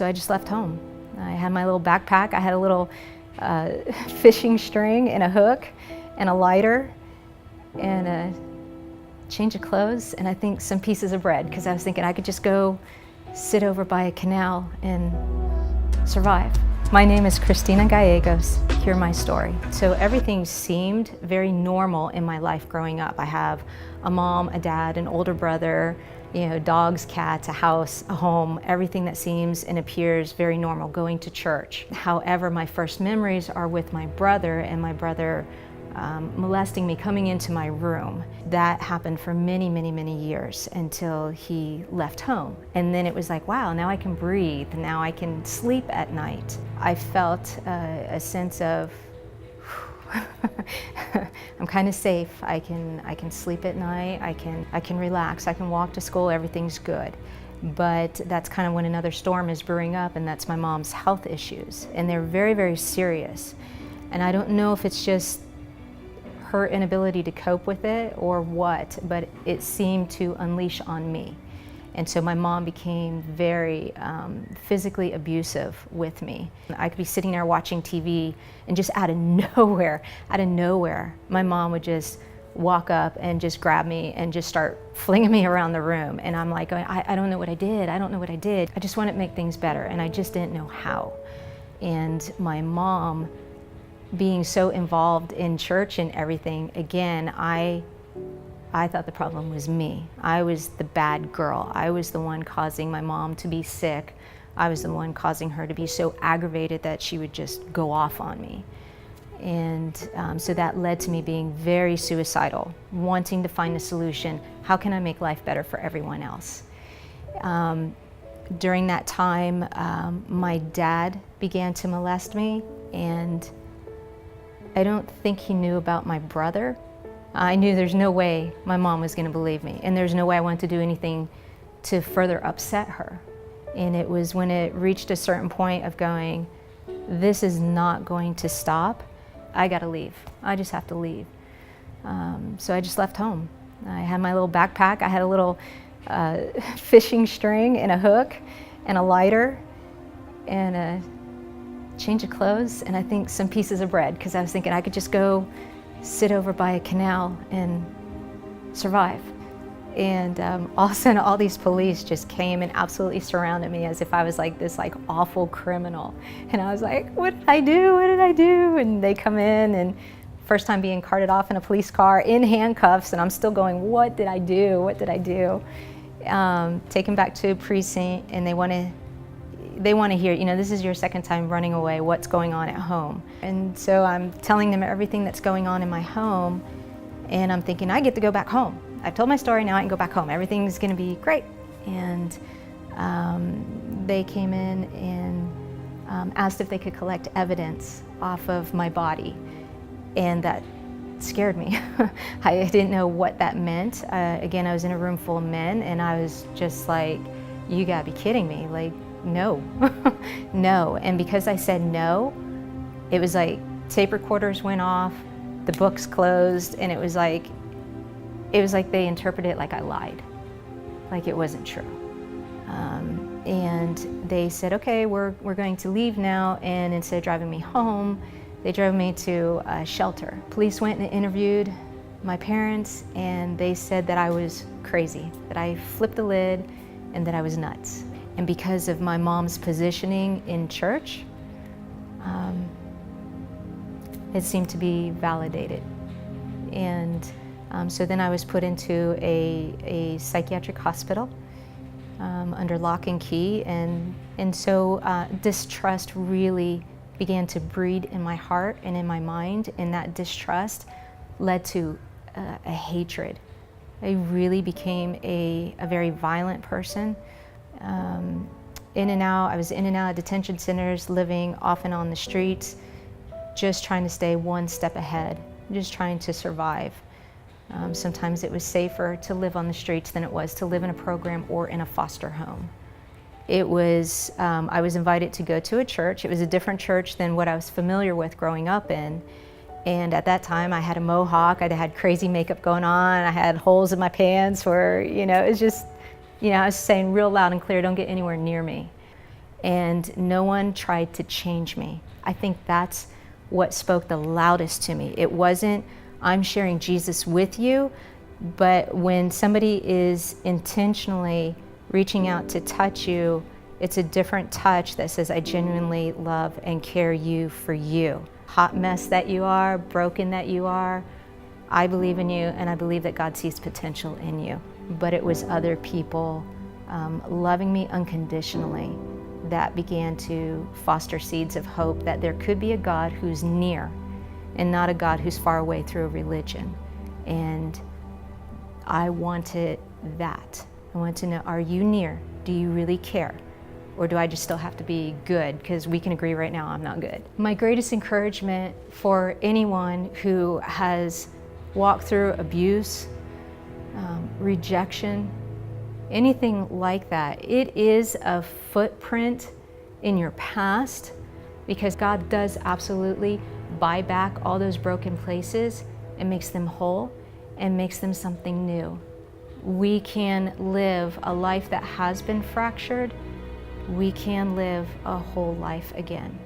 So I just left home. I had my little backpack. I had a little fishing string and a hook and a lighter and a change of clothes and I think some pieces of bread, because I was thinking I could just go sit over by a canal and survive. My name is Christina Gallegos. Hear my story. So everything seemed very normal in my life growing up. I have a mom, a dad, an older brother, dogs, cats, a house, a home, everything that seems and appears very normal, going to church. However, my first memories are with my brother and my brother molesting me, coming into my room. That happened for many, many, many years until he left home. And then it was like, wow, now I can breathe, now I can sleep at night. I felt a sense of, I'm kind of safe. I can sleep at night, I can relax, I can walk to school, everything's good. But that's kind of when another storm is brewing up, and that's my mom's health issues. And they're very, very serious. And I don't know if it's just her inability to cope with it or what, but it seemed to unleash on me. And so my mom became very physically abusive with me. I could be sitting there watching TV and just out of nowhere, my mom would just walk up and just grab me and just start flinging me around the room. And I'm like, I don't know what I did. I don't know what I did. I just wanted to make things better, and I just didn't know how. And my mom, being so involved in church and everything, again, I thought the problem was me. I was the bad girl. I was the one causing my mom to be sick. I was the one causing her to be so aggravated that she would just go off on me. And so that led to me being very suicidal, wanting to find a solution. How can I make life better for everyone else? During that time, my dad began to molest me, and I don't think he knew about my brother. I knew there's no way my mom was going to believe me, and there's no way I wanted to do anything to further upset her. And it was when it reached a certain point of going, this is not going to stop, I gotta leave. I just have to leave. So I just left home. I had my little backpack. I had a little fishing string and a hook and a lighter and a change of clothes and I think some pieces of bread, because I was thinking I could just go sit over by a canal and survive. And all of a sudden all these police just came and absolutely surrounded me as if I was like this awful criminal. And I was like, what did I do? What did I do? And they come in, and first time being carted off in a police car in handcuffs, and I'm still going, what did I do? What did I do? Taken back to a precinct, and they want to hear, this is your second time running away, what's going on at home? And so I'm telling them everything that's going on in my home, and I'm thinking, I get to go back home. I've told my story, now I can go back home. Everything's gonna be great. And they came in and asked if they could collect evidence off of my body. And that scared me. I didn't know what that meant. Again, I was in a room full of men, and I was just like, you gotta be kidding me. Like, no, no. And because I said no, it was like tape recorders went off, the books closed, and it was like they interpreted it like I lied, like it wasn't true. And they said, okay, we're going to leave now, and instead of driving me home, they drove me to a shelter. Police went and interviewed my parents, and they said that I was crazy, that I flipped the lid, and that I was nuts. And because of my mom's positioning in church, it seemed to be validated. And so then I was put into a psychiatric hospital under lock and key, and so distrust really began to breed in my heart and in my mind, and that distrust led to a hatred. I really became a very violent person. I was in and out of detention centers, living off and on the streets, just trying to stay one step ahead, just trying to survive. Sometimes it was safer to live on the streets than it was to live in a program or in a foster home. I was invited to go to a church. It was a different church than what I was familiar with growing up in. And at that time I had a mohawk, I had crazy makeup going on, I had holes in my pants where, it was just, I was saying real loud and clear, don't get anywhere near me. and no one tried to change me. I think that's what spoke the loudest to me. It wasn't, I'm sharing Jesus with you, but when somebody is intentionally reaching out to touch you, it's a different touch that says, I genuinely love and care you for you. Hot mess that you are, broken that you are, I believe in you, and I believe that God sees potential in you. But it was other people loving me unconditionally that began to foster seeds of hope that there could be a God who's near and not a God who's far away through a religion. And I wanted that. I wanted to know, are you near? Do you really care? Or do I just still have to be good? Because we can agree right now I'm not good. My greatest encouragement for anyone who has walked through abuse, rejection, anything like that, it is a footprint in your past, because God does absolutely buy back all those broken places and makes them whole and makes them something new. We can live a life that has been fractured. We can live a whole life again.